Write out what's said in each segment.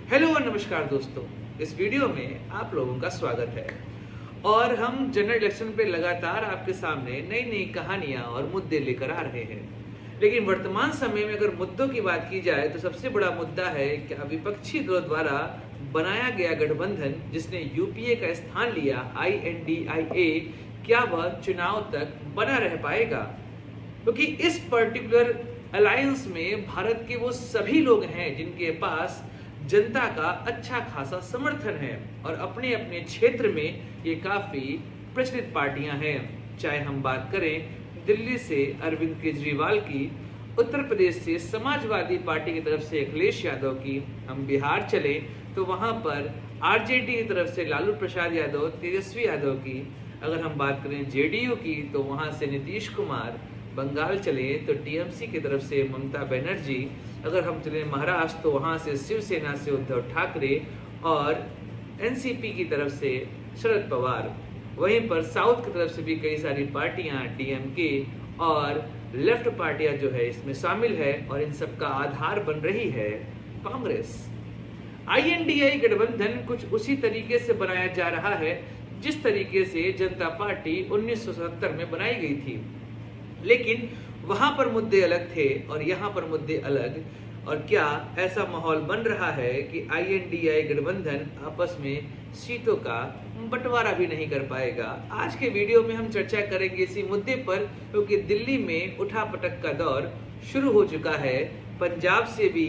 Hello और नमस्कार दोस्तों, इस वीडियो में आप लोगों का स्वागत है। और हम जनरल इलेक्शन पे लगातार आपके सामने नई नई कहानियां और मुद्दे लेकर आ रहे हैं। लेकिन वर्तमान समय में अगर मुद्दों की बात की जाए तो सबसे बड़ा मुद्दा है कि विपक्षी दलों द्वारा बनाया गया गठबंधन जिसने यूपीए का स्थान लिया INDIA, क्या वह चुनाव तक बना रह पाएगा? क्योंकि इस पर्टिकुलर अलायंस में भारत के वो सभी लोग हैं जिनके पास जनता का अच्छा खासा समर्थन है और अपने अपने क्षेत्र में ये काफी प्रचलित पार्टियां हैं। चाहे हम बात करें दिल्ली से अरविंद केजरीवाल की, उत्तर प्रदेश से समाजवादी पार्टी की तरफ से अखिलेश यादव की, हम बिहार चले तो वहां पर आरजेडी की तरफ से लालू प्रसाद यादव, तेजस्वी यादव की, अगर हम बात करें जेडीयू की तो वहां से नीतीश कुमार, बंगाल चले तो टीएमसी की तरफ से ममता बनर्जी, अगर हम चले महाराष्ट्र तो वहां से शिवसेना से उद्धव ठाकरे और एनसीपी की तरफ से शरद पवार। वहीं पर साउथ की तरफ से भी कई सारी पार्टियां डीएमके और लेफ्ट पार्टियां जो है इसमें शामिल है और इन सब का आधार बन रही है कांग्रेस। INDI गठबंधन कुछ उसी तरीके से बनाया जा रहा है जिस तरीके से जनता पार्टी 1977 में बनाई गई थी, लेकिन वहां पर मुद्दे अलग थे और यहाँ पर मुद्दे अलग। और क्या ऐसा माहौल बन रहा है कि INDI गठबंधन आपस में सीटों का बंटवारा भी नहीं कर पाएगा? आज के वीडियो में हम चर्चा करेंगे इसी मुद्दे पर, क्योंकि दिल्ली में उठापटक का दौर शुरू हो चुका है। पंजाब से भी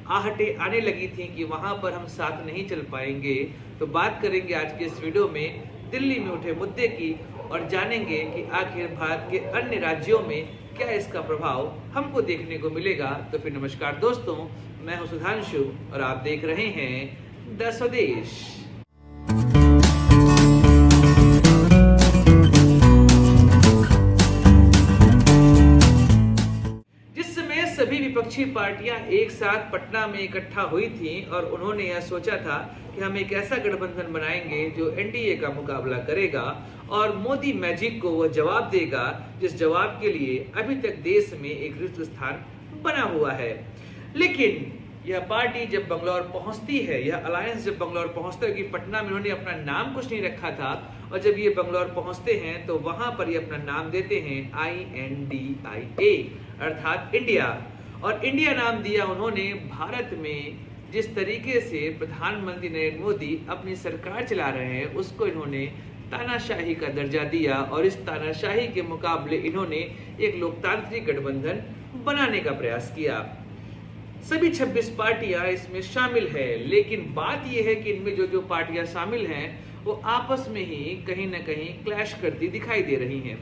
आहटें आने लगी थी कि वहां पर हम साथ नहीं चल पाएंगे। तो बात करेंगे आज के इस वीडियो में दिल्ली में उठे मुद्दे की और जानेंगे कि आखिर भारत के अन्य राज्यों में क्या इसका प्रभाव हमको देखने को मिलेगा। तो फिर नमस्कार दोस्तों, मैं हूं सुधांशु और आप देख रहे हैं द स्वदेश। जिस समय सभी विपक्षी पार्टियां एक साथ पटना में इकट्ठा हुई थी और उन्होंने यह सोचा था कि हम एक ऐसा गठबंधन बनाएंगे जो एनडीए का मुकाबला करेगा और मोदी मैजिक को वह जवाब देगा जिस जवाब के लिए अभी तक देश में एक रिक्त स्थान बना हुआ है। लेकिन यह पार्टी जब बंगलौर पहुंचती है, यह अलायंस जब बंगलौर पहुंचता है, कि पटना में उन्होंने अपना नाम कुछ नहीं रखा था, और जब ये बंगलौर पहुंचते हैं तो वहां पर ये अपना नाम देते हैं INDIA अर्थात इंडिया। और इंडिया नाम दिया उन्होंने भारत में जिस तरीके से प्रधानमंत्री नरेंद्र मोदी अपनी सरकार चला रहे हैं उसको इन्होंने तानाशाही का दर्जा दिया और इस तानाशाही के मुकाबले इन्होंने एक लोकतांत्रिक गठबंधन बनाने का प्रयास किया। सभी 26 पार्टियां इसमें शामिल है, लेकिन बात यह है कि इनमें जो पार्टियां शामिल हैं वो आपस में ही कहीं ना कहीं क्लैश करती दिखाई दे रही हैं।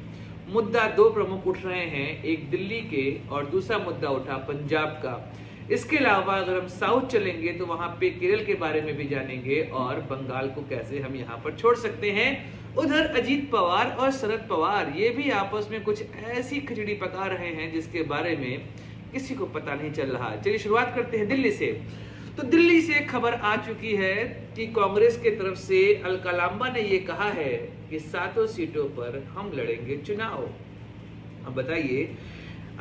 मुद्दा दो प्रमुख उठ रहे हैं, एक दिल्ली के और दूसरा मुद्दा उठा पंजाब का। इसके अलावा अगर हम साउथ चलेंगे तो वहां पे केरल के बारे में भी जानेंगे और बंगाल को कैसे हम यहाँ पर छोड़ सकते हैं। उधर अजीत पवार और शरद पवार ये भी आपस में कुछ ऐसी खिचड़ी पका रहे हैं जिसके बारे में किसी को पता नहीं चल रहा। चलिए शुरुआत करते हैं दिल्ली से। तो दिल्ली से खबर आ चुकी है कि कांग्रेस के तरफ से अलका-लांबा ने ये कहा है कि 7 सीटों पर हम लड़ेंगे चुनाव। अब बताइए,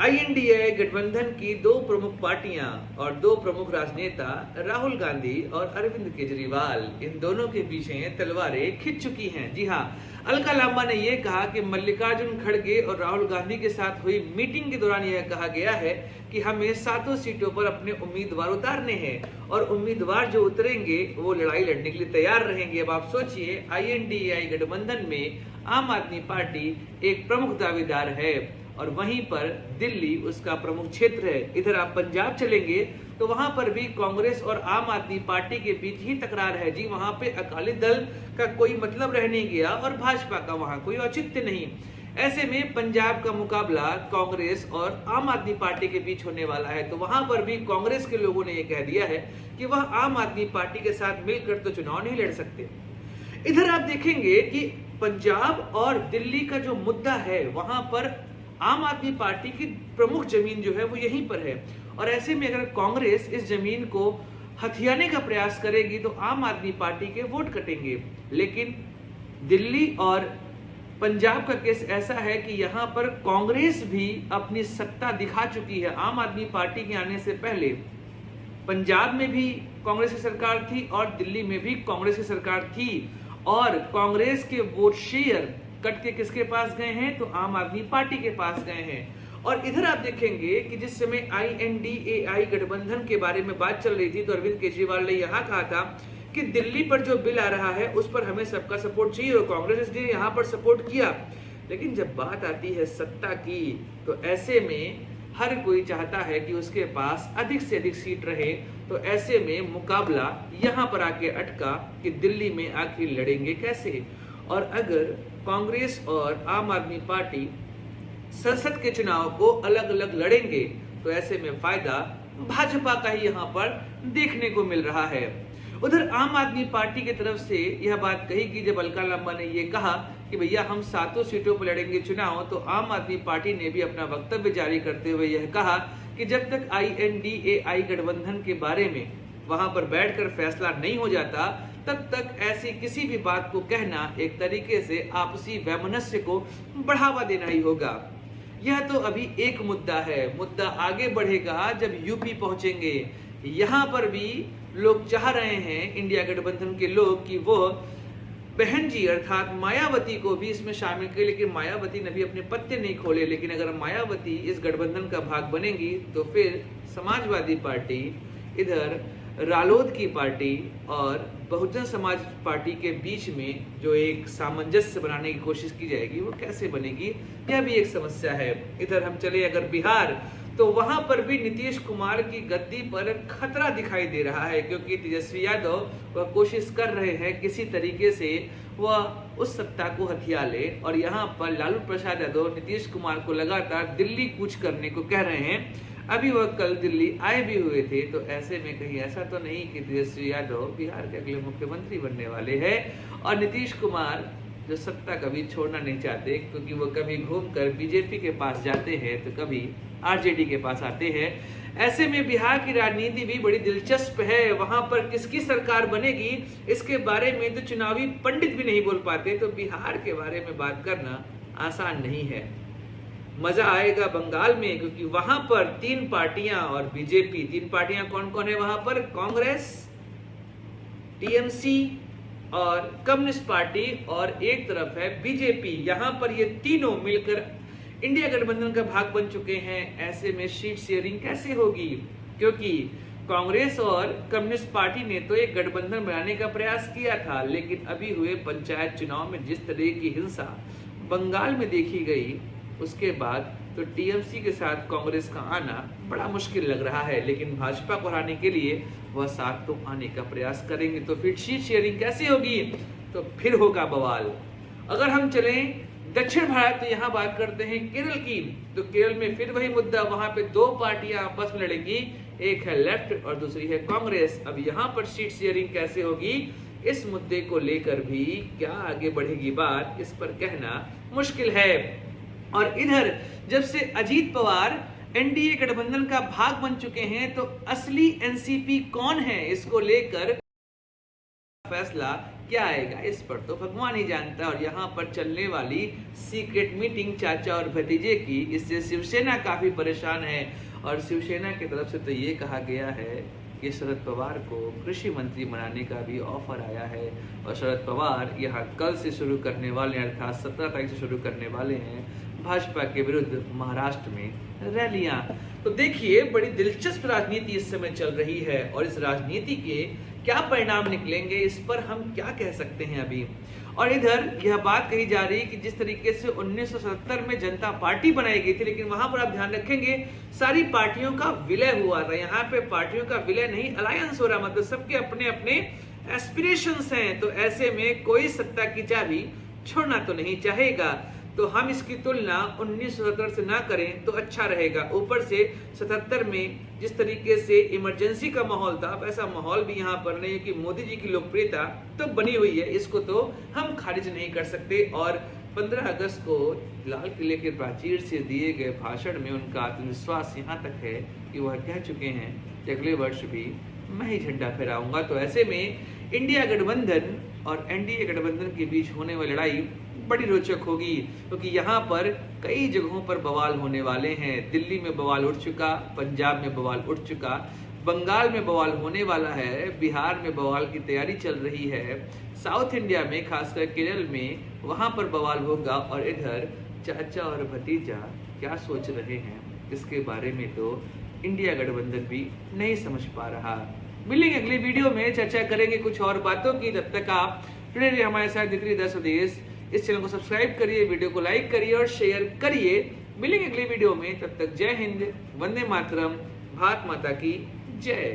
INDI गठबंधन की दो प्रमुख पार्टियां और दो प्रमुख राजनेता राहुल गांधी और अरविंद केजरीवाल, इन दोनों के पीछे तलवारें खिंच चुकी हैं। जी हाँ, अलका-लांबा ने यह कहा कि मल्लिकार्जुन खड़गे और राहुल गांधी के साथ हुई मीटिंग के दौरान यह कहा गया है कि हमें 7 सीटों पर अपने उम्मीदवार उतारने हैं और उम्मीदवार जो उतरेंगे वो लड़ाई लड़ने के लिए तैयार रहेंगे। अब आप सोचिए, INDI गठबंधन में आम आदमी पार्टी एक प्रमुख दावेदार है और वहीं पर दिल्ली उसका प्रमुख क्षेत्र है। इधर आप पंजाब चलेंगे तो वहां पर भी कांग्रेस और आम आदमी पार्टी के बीच ही तकरार है। जी, वहां पे अकाली दल का कोई मतलब रह नहीं गया और भाजपा का वहां कोई औचित्य नहीं। ऐसे में पंजाब का मुकाबला कांग्रेस और आम आदमी पार्टी के बीच होने वाला है। तो वहां पर भी कांग्रेस के लोगों ने यह कह दिया है कि वह आम आदमी पार्टी के साथ मिलकर तो चुनाव नहीं लड़ सकते। इधर आप देखेंगे कि पंजाब और दिल्ली का जो मुद्दा है वहां पर आम आदमी पार्टी की प्रमुख जमीन जो है वो यहीं पर है और ऐसे में अगर कांग्रेस इस जमीन को हथियाने का प्रयास करेगी तो आम आदमी पार्टी के वोट कटेंगे। लेकिन दिल्ली और पंजाब का केस ऐसा है कि यहाँ पर कांग्रेस भी अपनी सत्ता दिखा चुकी है। आम आदमी पार्टी के आने से पहले पंजाब में भी कांग्रेस की सरकार थी और दिल्ली में भी कांग्रेस की सरकार थी, और कांग्रेस के वोट शेयर कट के किसके पास गए हैं? तो आम आदमी पार्टी के पास गए हैं। और इधर आप देखेंगे कि जिस समय INDAI गठबंधन के बारे में बात चल रही थी तो अरविंद केजरीवाल ने यहां कहा था कि दिल्ली पर जो बिल आ रहा है उस पर हमें सबका सपोर्ट चाहिए, और कांग्रेस ने यहां पर सपोर्ट किया। लेकिन जब बात आती है सत्ता की तो ऐसे में हर कोई चाहता है कि उसके पास अधिक से अधिक सीट रहे, तो ऐसे में मुकाबला यहां पर आके अटका कि दिल्ली में आखिर लड़ेंगे कैसे। और अगर कांग्रेस और आम आदमी पार्टी संसद के चुनाव को अलग अलग लड़ेंगे तो ऐसे में फायदा भाजपा का ही यहां पर देखने को मिल रहा है। उधर आम आदमी पार्टी की तरफ से यह बात कही कि जब अलका लांबा ने यह कहा कि भैया हम 7 सीटों पर लड़ेंगे चुनाव, तो आम आदमी पार्टी ने भी अपना वक्तव्य जारी करते हुए यह कहा कि जब तक INDAI गठबंधन के बारे में वहां पर बैठकर फैसला नहीं हो जाता तब तक ऐसी किसी भी बात को कहना एक तरीके से आपसी वैमनस्य को बढ़ावा देना ही होगा। यह तो अभी एक मुद्दा है, मुद्दा आगे बढ़ेगा जब यूपी पहुंचेंगे। यहां पर भी लोग चाह रहे हैं, इंडिया गठबंधन के लोग, कि वो बहन जी अर्थात मायावती को भी इसमें शामिल करें, लेकिन मायावती ने भी अपने पत्ते नहीं खोले। लेकिन अगर मायावती इस गठबंधन का भाग बनेंगी तो फिर समाजवादी पार्टी, इधर रालोद की पार्टी और बहुजन समाज पार्टी के बीच में जो एक सामंजस्य बनाने की कोशिश की जाएगी वो कैसे बनेगी, यह भी एक समस्या है। इधर हम चले अगर बिहार, तो वहां पर भी नीतीश कुमार की गद्दी पर खतरा दिखाई दे रहा है, क्योंकि तेजस्वी यादव वह कोशिश कर रहे हैं किसी तरीके से वह उस सत्ता को हथिया ले, और यहाँ पर लालू प्रसाद यादव नीतीश कुमार को लगातार दिल्ली कूच करने को कह रहे हैं। अभी वह कल दिल्ली आए भी हुए थे, तो ऐसे में कहीं ऐसा तो नहीं कि तेजस्वी यादव बिहार के अगले मुख्यमंत्री बनने वाले हैं। और नीतीश कुमार जो सत्ता कभी छोड़ना नहीं चाहते, क्योंकि वो कभी घूमकर बीजेपी के पास जाते हैं तो कभी RJD के पास आते हैं। ऐसे में बिहार की राजनीति भी बड़ी दिलचस्प है। वहां पर किसकी सरकार बनेगी इसके बारे में तो चुनावी पंडित भी नहीं बोल पाते, तो बिहार के बारे में बात करना आसान नहीं है। मजा आएगा बंगाल में, क्योंकि वहां पर 3 पार्टियां और बीजेपी, 3 पार्टियां कौन कौन है वहां पर? कांग्रेस, TMC और कम्युनिस्ट पार्टी, और एक तरफ है बीजेपी। यहां पर ये तीनों मिलकर इंडिया गठबंधन का भाग बन चुके हैं। ऐसे में सीट शेयरिंग कैसे होगी? क्योंकि कांग्रेस और कम्युनिस्ट पार्टी ने तो एक गठबंधन बनाने का प्रयास किया था, लेकिन अभी हुए पंचायत चुनाव में जिस तरह की हिंसा बंगाल में देखी गई, उसके बाद तो TMC के साथ कांग्रेस का आना बड़ा मुश्किल लग रहा है। लेकिन भाजपा को हराने के लिए वह साथ तो आने का प्रयास करेंगे, तो फिर सीट शेयरिंग कैसे होगी? तो फिर होगा बवाल। अगर हम चलें दक्षिण भारत, तो यहाँ बात करते हैं केरल की, तो केरल में फिर वही मुद्दा, वहां पे 2 पार्टियां आपस में लड़ेंगी, एक है लेफ्ट और दूसरी है कांग्रेस। अब यहाँ पर सीट शेयरिंग कैसे होगी, इस मुद्दे को लेकर भी क्या आगे बढ़ेगी बात, इस पर कहना मुश्किल है। और इधर जब से अजीत पवार NDA गठबंधन का भाग बन चुके हैं, तो असली NCP कौन है, इसको लेकर फैसला क्या आएगा इस पर तो भगवान ही जानता है। और यहाँ पर चलने वाली सीक्रेट मीटिंग चाचा और भतीजे की, इससे शिवसेना काफी परेशान है। और शिवसेना की तरफ से तो ये कहा गया है कि शरद पवार को कृषि मंत्री बनाने का भी ऑफर आया है, और शरद पवार यहाँ कल से शुरू करने वाले, अर्थात 17 तारीख से शुरू करने वाले हैं भाजपा के विरुद्ध महाराष्ट्र में रैलियां। तो देखिए बड़ी दिलचस्प राजनीति इस समय चल रही है, और इस राजनीति के क्या परिणाम निकलेंगे इस पर हम क्या कह सकते हैं अभी। और इधर यह बात कही जा रही है कि जिस तरीके से 1977 में जनता पार्टी बनाई गई थी, लेकिन वहां पर आप ध्यान रखेंगे सारी पार्टियों का विलय हुआ था। यहाँ पे पार्टियों का विलय नहीं, अलायंस हो रहा, मतलब सबके अपने अपने एस्पिरेशंस हैं। तो ऐसे में कोई सत्ता की चाबी छोड़ना तो नहीं चाहेगा, तो हम इसकी तुलना 1977 से ना करें तो अच्छा रहेगा। ऊपर से 77 में जिस तरीके से इमरजेंसी का माहौल था, वैसा माहौल भी यहाँ पर नहीं, कि मोदी जी की लोकप्रियता तो बनी हुई है, इसको तो हम खारिज नहीं कर सकते। और 15 अगस्त को लाल किले के प्राचीर से दिए गए भाषण में उनका आत्मविश्वास यहाँ तक है कि वह कह चुके हैं कि अगले वर्ष भी मैं ही झंडा फहराऊंगा। तो ऐसे में इंडिया गठबंधन और NDA गठबंधन के बीच होने वाली लड़ाई बड़ी रोचक होगी, क्योंकि यहाँ पर कई जगहों पर बवाल होने वाले हैं। दिल्ली में बवाल उठ चुका, पंजाब में बवाल उठ चुका, बंगाल में बवाल होने वाला है, बिहार में बवाल की तैयारी चल रही है, साउथ इंडिया में खासकर केरल में वहां पर बवाल होगा, और इधर चाचा और भतीजा क्या सोच रहे हैं इसके बारे में तो इंडिया गठबंधन भी नहीं समझ पा रहा। मिलेंगे अगली वीडियो में, चर्चा करेंगे कुछ और बातों की। तब तक आप जुड़े रहिए हमारे साथ जितनी देश स्वदेश। इस चैनल को सब्सक्राइब करिए, वीडियो को लाइक करिए और शेयर करिए। मिलेंगे अगली वीडियो में, तब तक जय हिंद, वंदे मातरम, भारत माता की जय।